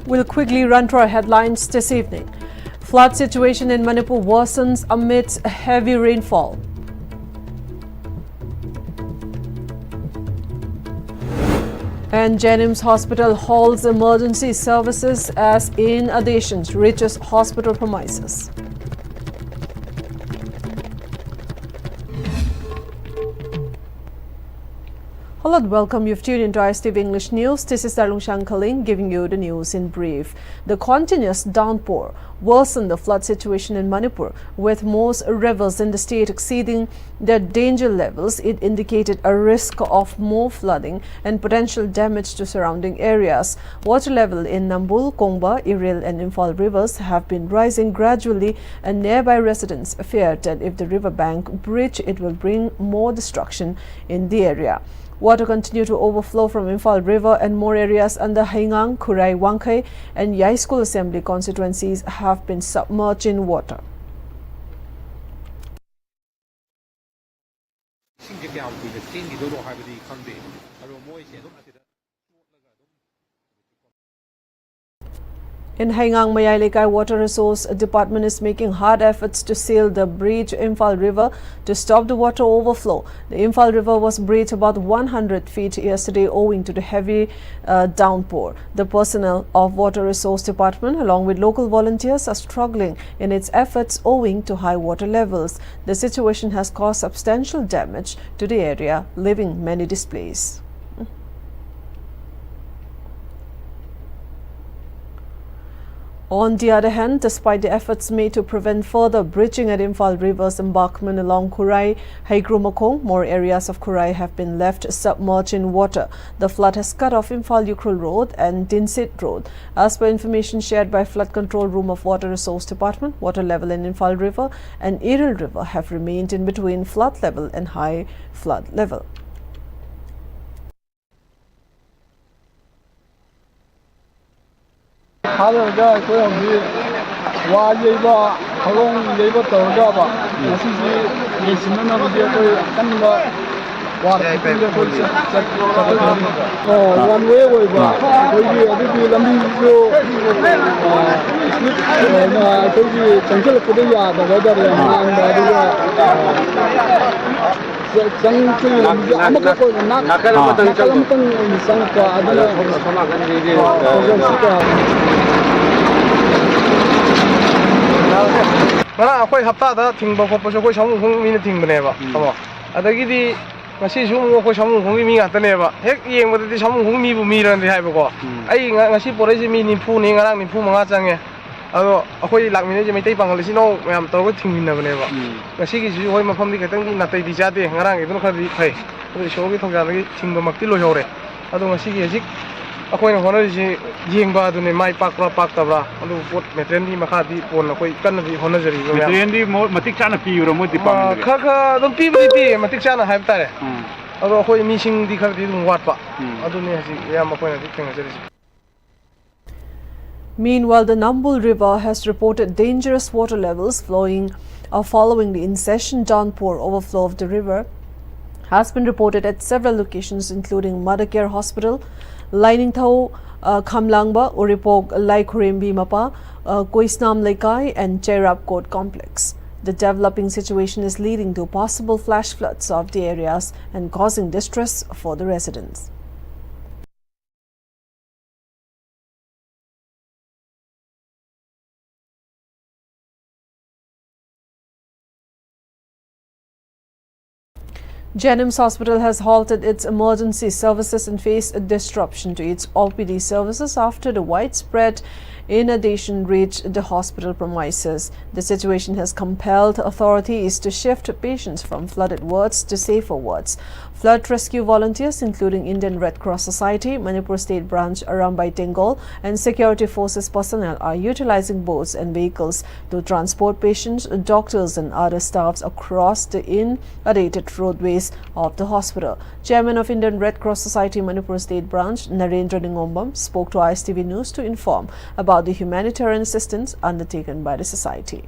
We'll quickly run through our headlines this evening. Flood situation in Manipur worsens amidst heavy rainfall. And Jennings Hospital halts emergency services as inundation reaches hospital premises. Hello and welcome. You've tuned into Pm-Istv English News. This is Darlung Shankaling giving you the news in brief. The continuous downpour worsened the flood situation in Manipur, with most rivers in the state exceeding their danger levels. It indicated a risk of more flooding and potential damage to surrounding areas. Water level in Nambul, Kongba, Iril and Imphal rivers have been rising gradually, and nearby residents feared that if the riverbank breach, it will bring more destruction in the area. Water continued to overflow from Imphal River, and more areas under Haingang, Kurai, Wangkai and Yai School Assembly constituencies have been submerged in water. In Haingang, Mayai Water Resource Department is making hard efforts to seal the breach Imphal River to stop the water overflow. The Imphal River was breached about 100 feet yesterday owing to the heavy downpour. The personnel of Water Resource Department along with local volunteers are struggling in its efforts owing to high water levels. The situation has caused substantial damage to the area, leaving many displaced. On the other hand, despite the efforts made to prevent further breaching at Imphal River's embankment along Kurai, Haigrumakong, more areas of Kurai have been left submerged in water. The flood has cut off Imphal Ukrul Road and Dinsit Road. As per information shared by Flood Control Room of Water Resource Department, water level in Imphal River and Iril River have remained in between flood level and high flood level. 하다가 고용이 와 예바 하공 예바 떠가 봐 무슨지 예시는 어디 거기 간거 와 그게 거기 원웨이 와 거기 어디 람비조 거기 전철 부대야 나가다래 정치 아무것도 나가는 것은 이상과 아들은 mana akhoi hafta da thingba khoppa so khoi samu khong mi na thingba ba amo adagidi ngasi sum khoi samu khong mi ngata ne ba hek yengba di samu khong mi bu mi ran di hai ba ko ai ngasi porai ji mi ni phu ni ngarang ni phu manga change ado akhoi lakmi ne ji mai tai pangal si no mayam tor ko thingmin na bane ba ngasi gi ji hoi mafam di khatang di na tai di ja de ngarang idun khadi phai ado so gi thongja gi thingba makti lo hore ado ngasi gi ji akhoi na honor ji yengba du ne mai pakra paktabra adu pot metren di makha di pon akhoi kan di honor jari ba metren di matik chana pi ro mo di pam kha kha dum pi pi matik chana haib tare adu akhoi mi sing di khar di dum wat pa adu ne ji yam akhoi na di theng jari. Meanwhile, the Nambul River has reported dangerous water levels following the incessant downpour. Overflow of the river has been reported at several locations, including Madakere Hospital, Lining Thau, Khamlangba, Uripok, Laikhurimbi Mapa, Koisnam Laikai and Cherab Court Complex. The developing situation is leading to possible flash floods of the areas and causing distress for the residents. Jennings Hospital has halted its emergency services and faced disruption to its OPD services after the widespread inundation reached the hospital premises. The situation has compelled authorities to shift patients from flooded wards to safer wards. Flood rescue volunteers, including Indian Red Cross Society, Manipur State Branch Arambai Tengol, and security forces personnel are utilizing boats and vehicles to transport patients, doctors, and other staffs across the inundated roadways of the hospital. Chairman of Indian Red Cross Society Manipur State Branch, Narendra Ningombam, spoke to Pm-Istv News to inform about the humanitarian assistance undertaken by the society.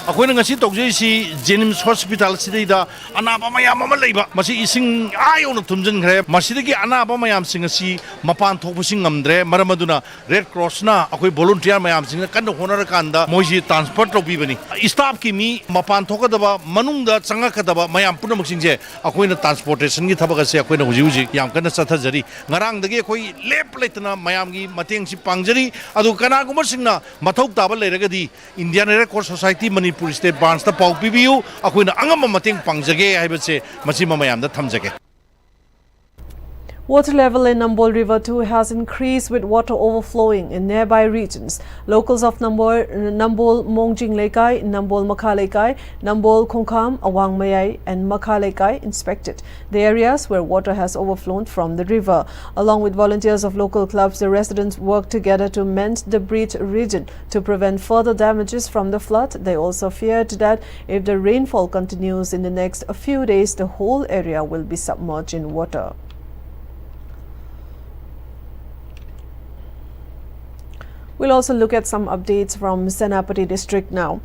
ꯑꯩꯈꯣꯏꯅ ꯉꯁꯤ ꯇꯧꯖꯩꯁꯤ ꯖꯦꯅꯤꯝꯁ ꯍꯣꯁꯄꯤꯇꯥꯜꯁꯤꯗꯩꯗ ꯑꯅꯥꯕ ꯃꯌꯥꯝ ꯑꯃ ꯂꯩꯕ ꯃꯁꯤ ꯏꯁꯤꯡ ꯌꯧꯅ ꯊꯨꯝꯖꯤꯟꯈ꯭ꯔꯦ ꯃꯁꯤꯗꯒꯤ ꯑꯅꯥꯕ ꯃꯌꯥꯝꯁꯤꯡ ꯑꯁꯤ ꯃꯄꯥꯟ ꯊꯣꯛꯄꯁꯤ ꯉꯝꯗ꯭ꯔꯦ ꯃꯔꯝ ꯑꯗꯨꯅ ꯔꯦꯗ ꯀ꯭ꯔꯣꯁꯅ ꯑꯩꯈꯣꯏ ꯚꯣꯂꯨꯟꯇꯤꯌꯔ ꯃꯌꯥꯝꯁꯤꯡꯅ ꯀꯟꯅ ꯍꯣꯠꯅꯔꯀꯥꯟꯗ ꯃꯣꯏꯁꯤ ꯇ꯭ꯔꯥꯟꯁꯐꯔ ꯇꯧꯕꯤꯕꯅꯤ ꯏꯁꯇꯥꯐꯀꯤ ꯃꯤ ꯃꯄꯥꯟ ꯊꯣꯛꯀꯗꯕ ꯃꯅꯨꯡꯗ ꯆꯪꯉꯛꯀꯗꯕ ꯃꯌꯥꯝ ꯄꯨꯝꯅꯃꯛꯁꯤꯡꯁꯦ ꯑꯩꯈꯣꯏꯅ ꯇ꯭ꯔꯥꯟꯁꯄꯣꯔꯇꯦꯁꯟꯒꯤ ꯊꯕꯛ ꯑꯁꯤ ꯑꯩꯈꯣꯏꯅ ꯍꯧꯖꯤꯛ ꯌꯥꯝ ꯀꯟꯅ ꯆꯠꯊꯖꯔꯤ ꯉꯔꯥꯡꯗꯒꯤ ꯑꯩꯈꯣꯏ ꯂꯦꯞ ꯂꯩꯇꯅ ꯃꯌꯥꯝꯒꯤ ꯃꯇꯦꯡꯁꯤ ꯄꯥꯡꯖꯔꯤ ꯑꯗꯨ ꯀꯅꯥꯒꯨꯝꯕꯁꯤꯡꯅ ꯃꯊꯧ ꯇꯥꯕ ꯂꯩꯔꯒꯗꯤ Indian Red Cross Society Manipur state branch ꯄꯥꯎ ꯄꯤꯕꯤꯌꯨ ꯑꯩꯈꯣꯏꯅ ꯑꯉꯝꯕ ꯃꯇꯦꯡ ꯄꯥꯡꯖꯒꯦ ꯍꯥꯏꯕꯁꯦ ꯃꯁꯤꯃ ꯃꯌꯥꯝꯗ ꯊꯝꯖꯒꯦ Water level in Nambol River too has increased with water overflowing in nearby regions. Locals of Nambol Mongjing Lekai, Nambol Makha Lekai, Nambol Kongkam, Awang Mayai and Makha Lekai inspected the areas where water has overflown from the river. Along with volunteers of local clubs, the residents worked together to mend the breached region to prevent further damages from the flood. They also feared that if the rainfall continues in the next few days, the whole area will be submerged in water. We'll also look at some updates from Senapati district now.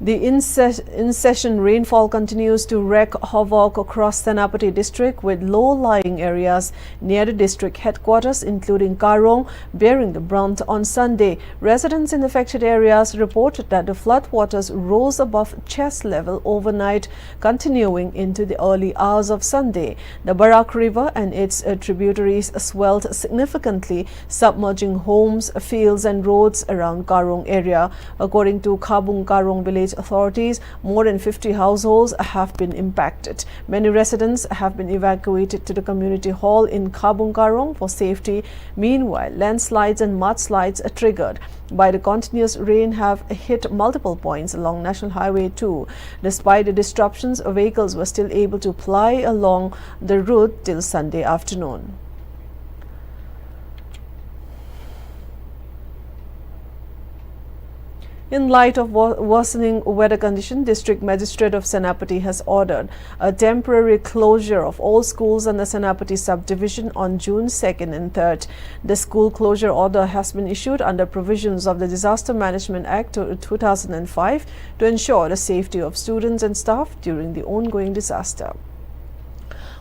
The in-session rainfall continues to wreak havoc across Senapati district with low-lying areas near the district headquarters including Karong bearing the brunt on Sunday. Residents in affected areas reported that the floodwaters rose above chest level overnight, continuing into the early hours of Sunday. The Barak River and its tributaries swelled significantly, submerging homes, fields and roads around Karong area. According to Khabung Karong village authorities, more than 50 households have been impacted. Many residents have been evacuated to the community hall in Khabung Karong for safety. Meanwhile, landslides and mudslides triggered by the continuous rain have hit multiple points along National Highway 2. Despite the disruptions, vehicles were still able to ply along the route till Sunday afternoon. In light of worsening weather condition, District Magistrate of Senapati has ordered a temporary closure of all schools in the Senapati subdivision on June 2nd and 3rd. The school closure order has been issued under provisions of the Disaster Management Act 2005 to ensure the safety of students and staff during the ongoing disaster.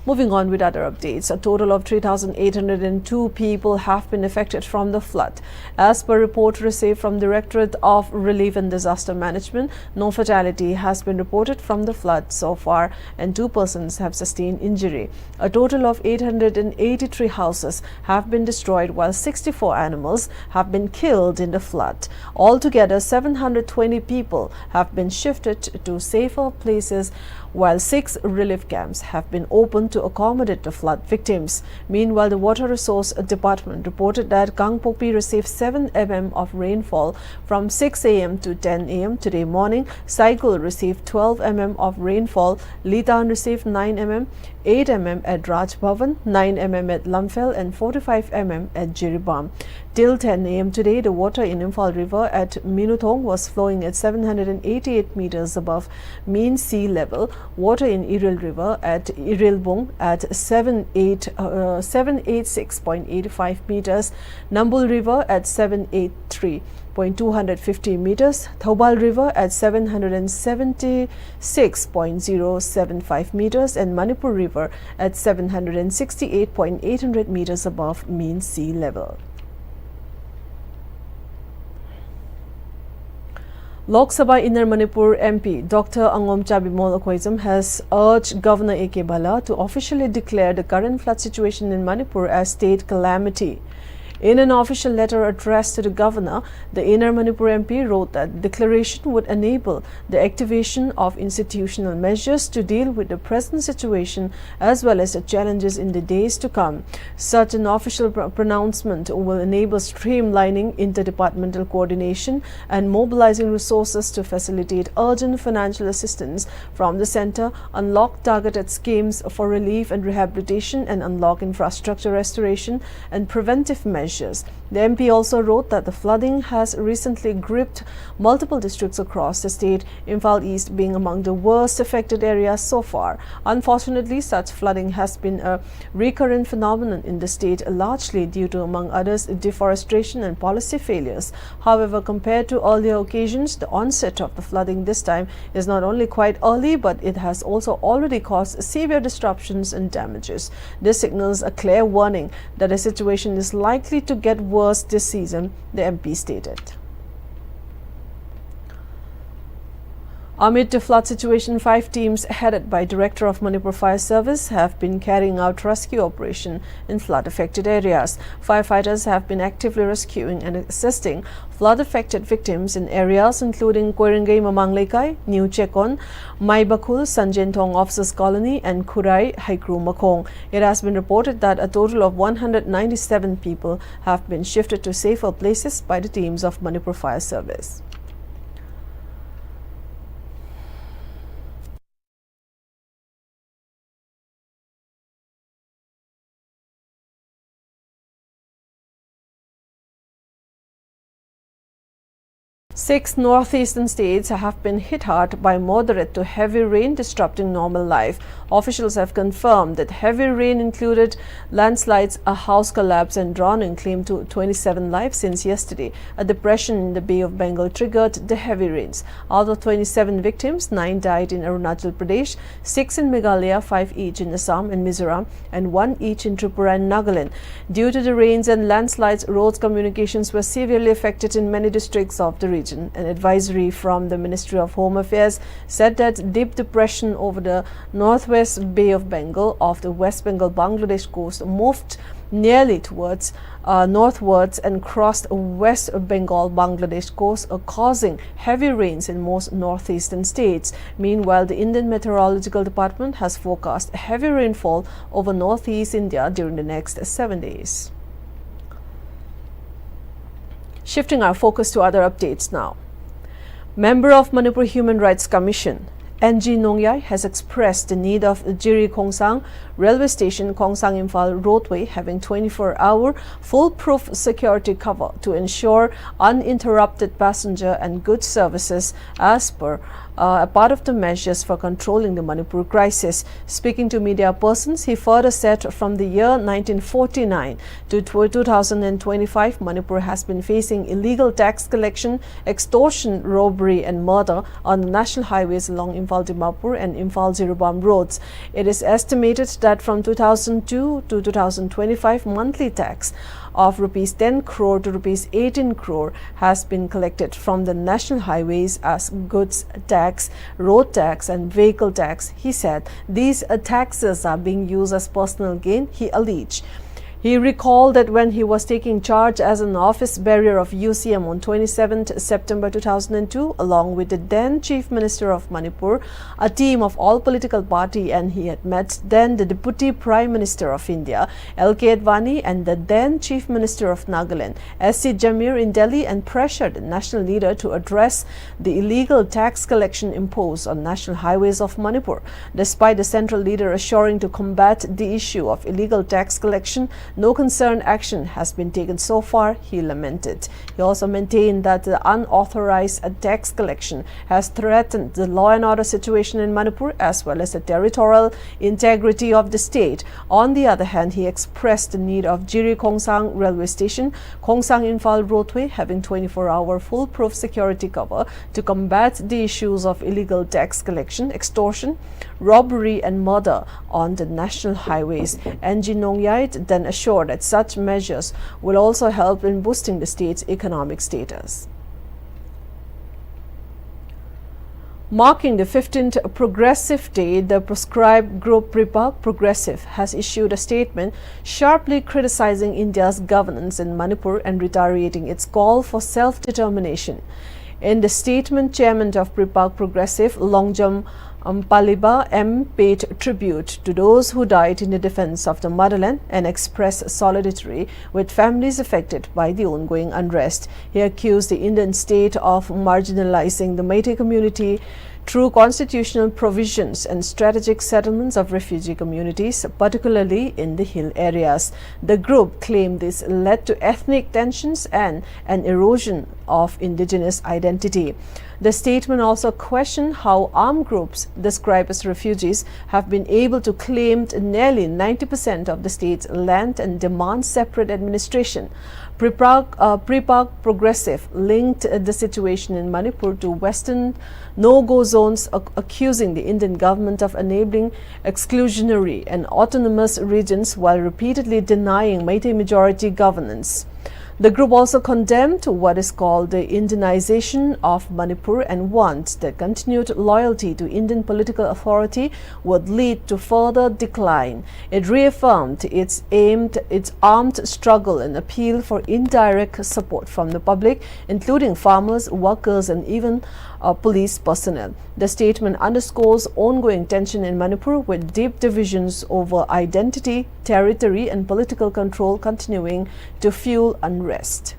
Moving on with other updates, a total of 3,802 people have been affected from the flood. As per report received from Directorate of Relief and Disaster Management, no fatality has been reported from the flood so far and 2 persons have sustained injury. A total of 883 houses have been destroyed while 64 animals have been killed in the flood. Altogether, 720 people have been shifted to safer places while 6 relief camps have been opened to accommodate the flood victims. Meanwhile, the Water Resource Department reported that Gangpokpi received 7 mm of rainfall from 6 a.m. to 10 a.m. today morning. Saigul received 12 mm of rainfall. Litan received 9 mm, 8 mm at Raj Bhavan, 9 mm at Lamphel and 45 mm at Jiribam. Till 10 a.m. today, the water in Imphal River at Minutong was flowing at 788 meters above mean sea level. Water in Iril River at Irilbong at 786.85 meters. Nambul River at 783.250 meters. Thobal River at 776.075 meters and Manipur River at 768.800 meters above mean sea level. Lok Sabha Inner Manipur MP Dr. Angom Chabimol Akwaizam has urged Governor A.K. Bala to officially declare the current flood situation in Manipur as state calamity. In an official letter addressed to the governor, the Inner Manipur MP wrote that the declaration would enable the activation of institutional measures to deal with the present situation as well as the challenges in the days to come. Such an official pronouncement will enable streamlining interdepartmental coordination and mobilizing resources to facilitate urgent financial assistance from the center, unlock targeted schemes for relief and rehabilitation, and unlock infrastructure restoration and preventive measures measures. The MP also wrote that the flooding has recently gripped multiple districts across the state, Imphal East being among the worst affected areas so far. Unfortunately, such flooding has been a recurrent phenomenon in the state, largely due to, among others, deforestation and policy failures. However, compared to earlier occasions, the onset of the flooding this time is not only quite early, but it has also already caused severe disruptions and damages. This signals a clear warning that the situation is likely to get worse this season, the MP stated. Amid the flood situation, 5 teams headed by Director of Manipur Fire Service have been carrying out rescue operation in flood-affected areas. Firefighters have been actively rescuing and assisting flood-affected victims in areas including Koirengay Mamanglekai, New Chekon, Maibakul, Sanjentong Officers Colony and Kurai, Haikru Makong. It has been reported that a total of 197 people have been shifted to safer places by the teams of Manipur Fire Service. Six northeastern states have been hit hard by moderate to heavy rain disrupting normal life. Officials have confirmed that heavy rain included landslides, a house collapse and drowning claimed to 27 lives since yesterday. A depression in the Bay of Bengal triggered the heavy rains. Out of 27 victims, 9 died in Arunachal Pradesh, 6 in Meghalaya, 5 each in Assam and Mizoram, and 1 each in Tripura and Nagaland. Due to the rains and landslides, roads communications were severely affected in many districts of the region. An advisory from the Ministry of Home Affairs said that deep depression over the northwest Bay of Bengal of the West Bengal Bangladesh coast moved nearly towards northwards and crossed West Bengal Bangladesh coast, causing heavy rains in most northeastern states. Meanwhile, the Indian Meteorological Department has forecast heavy rainfall over northeast India during the next 7 days. Shifting our focus to other updates now. Member of Manipur Human Rights Commission, NG Nongyai, has expressed the need of Jiri Khongsang Railway Station, Khongsang Imphal roadway having 24-hour foolproof security cover to ensure uninterrupted passenger and goods services as per a part of the measures for controlling the Manipur crisis. Speaking to media persons, he further said from the year 1949 to 2025, Manipur has been facing illegal tax collection, extortion, robbery and murder on the national highways along Imphal Dimapur and Imphal Zirubam roads. It is estimated that from 2002 to 2025, monthly tax of rupees 10 crore to rupees 18 crore has been collected from the national highways as goods tax, road tax and vehicle tax. He said these taxes are being used as personal gain, he alleged. He recalled that when he was taking charge as an office bearer of UCM on 27 September 2002, along with the then Chief Minister of Manipur, a team of all political party, and he had met then the Deputy Prime Minister of India, L.K. Advani, and the then Chief Minister of Nagaland, S.C. Jamir, in Delhi, and pressured the national leader to address the illegal tax collection imposed on national highways of Manipur. Despite the central leader assuring to combat the issue of illegal tax collection, no concerned action has been taken so far, he lamented. He also maintained that the unauthorized tax collection has threatened the law and order situation in Manipur as well as the territorial integrity of the state. On the other hand, he expressed the need of Jiri Khongsang Railway Station, Khongsang Imphal roadway having 24-hour foolproof security cover to combat the issues of illegal tax collection, extortion, robbery and murder on the national highways. NG Nongyai then assured that such measures will also help in boosting the state's economic status. Marking the 15th Progressive Day, the proscribed group Pripak Progressive has issued a statement sharply criticizing India's governance in Manipur and reiterating its call for self-determination. In the statement, Chairman of Pripak Progressive, Longjam Paliba M. paid tribute to those who died in the defense of the motherland and expressed solidarity with families affected by the ongoing unrest. He accused the Indian state of marginalizing the Meitei community through constitutional provisions and strategic settlements of refugee communities, particularly in the hill areas. The group claimed this led to ethnic tensions and an erosion of indigenous identity. The statement also questioned how armed groups described as refugees have been able to claim nearly 90% of the state's land and demand separate administration. Prepark Progressive linked the situation in Manipur to Western no-go zones, accusing the Indian government of enabling exclusionary and autonomous regions while repeatedly denying Meitei majority governance. The group also condemned what is called the Indianization of Manipur and warned that continued loyalty to Indian political authority would lead to further decline. It reaffirmed its armed struggle and appeal for indirect support from the public, including farmers, workers, and even police personnel. The statement underscores ongoing tension in Manipur, with deep divisions over identity, territory, and political control continuing to fuel unrest.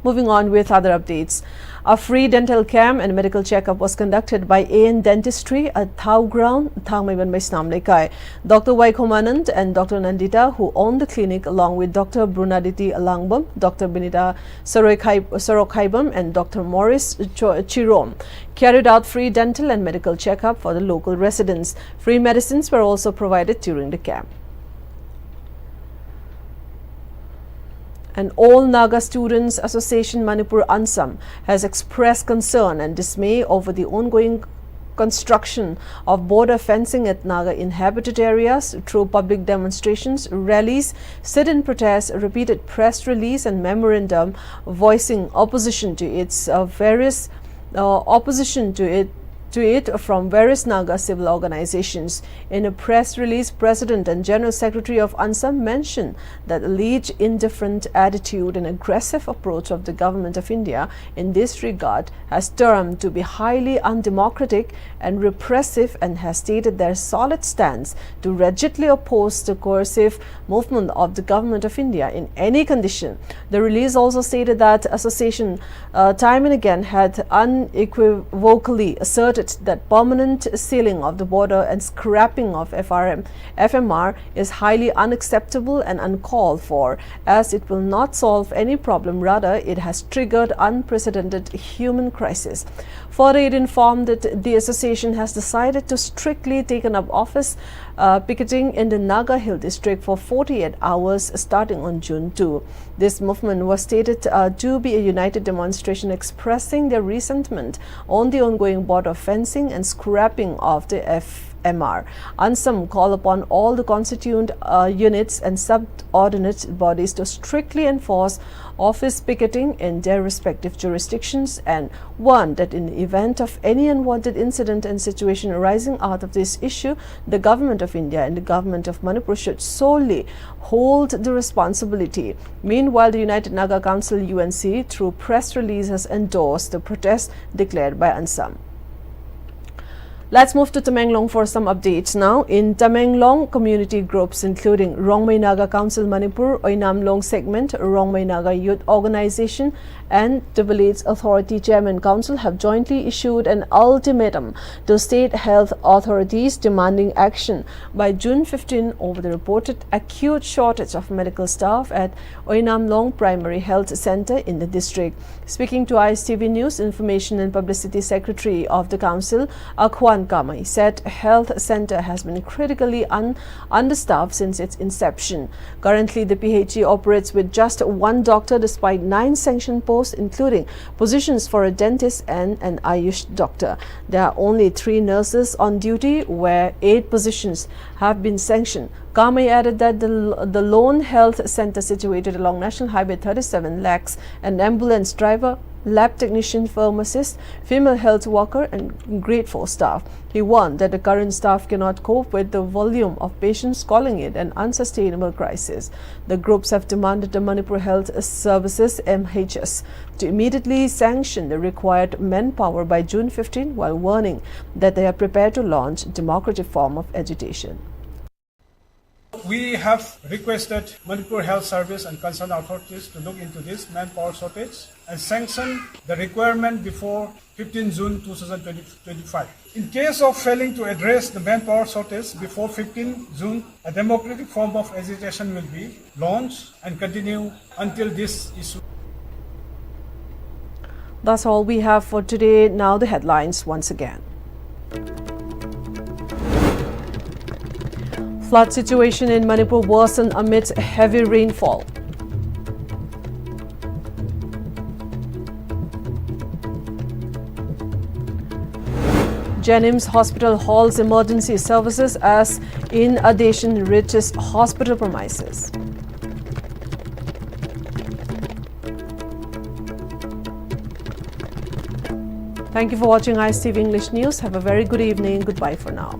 Moving on with other updates. A free dental camp and medical checkup was conducted by AN Dentistry at Thau Ground, Thangmaiban Baisnam Lekai. Dr. Waikomanand and Dr. Nandita, who owned the clinic, along with Dr. Brunaditi Alangbam, Dr. Benita Sorokhaibam, and Dr. Morris Chirom, carried out free dental and medical checkup for the local residents. Free medicines were also provided during the camp. And All Naga Students Association Manipur Ansam has expressed concern and dismay over the ongoing construction of border fencing at Naga inhabited areas through public demonstrations, rallies, sit-in protests, repeated press release and memorandum voicing opposition to it from various Naga civil organizations. In a press release, President and General Secretary of ANSAM mentioned that alleged indifferent attitude and aggressive approach of the Government of India in this regard has termed to be highly undemocratic and repressive, and has stated their solid stance to rigidly oppose the coercive movement of the Government of India in any condition. The release also stated that association time and again had unequivocally asserted that permanent sealing of the border and scrapping of FMR is highly unacceptable and uncalled for, as it will not solve any problem. Rather, it has triggered unprecedented human crisis. Further, it informed that the association has decided to strictly take up office picketing in the Naga Hill district for 48 hours starting on June 2. This movement was stated to be a united demonstration expressing their resentment on the ongoing border fencing and scrapping of the FMR. ANSAM call upon all the constituent units and subordinate bodies to strictly enforce office picketing in their respective jurisdictions, and warned that in the event of any unwanted incident and situation arising out of this issue, the Government of India and the Government of Manipur should solely hold the responsibility. Meanwhile, the United Naga Council UNC through press release has endorsed the protest declared by ANSAM. Let's move to Tamenglong for some updates now. In Tamenglong, community groups including Rongmei Naga Council Manipur, Oinamlong Segment, Rongmei Naga Youth Organization, and the Village Authority Chairman Council have jointly issued an ultimatum to state health authorities demanding action by June 15 over the reported acute shortage of medical staff at Oinamlong Primary Health Center in the district. Speaking to ISTV News, Information and Publicity Secretary of the Council, Akwan Kamai, said health center has been critically understaffed since its inception. Currently, the PHE operates with just one doctor despite 9 sanctioned posts, including positions for a dentist and an Ayush doctor. There are only 3 nurses on duty, where 8 positions have been sanctioned. Kamai added that the lone health center situated along National Highway 37 lacks an ambulance driver, lab technician, pharmacist, female health worker, and grade 4 staff. He warned that the current staff cannot cope with the volume of patients, calling it an unsustainable crisis. The groups have demanded the Manipur Health Services MHS to immediately sanction the required manpower by June 15, while warning that they are prepared to launch a democratic form of agitation. We have requested Manipur Health Service and concerned authorities to look into this manpower shortage and sanction the requirement before 15 June 2025. In case of failing to address the manpower shortage before 15 June, a democratic form of agitation will be launched and continue until this issue. That's all we have for today. Now the headlines once again. Flood situation in Manipur worsened amidst heavy rainfall. Jennings Hospital halts emergency services as inundation reaches hospital premises. Thank you for watching Istv English News. Have a very good evening. Goodbye for now.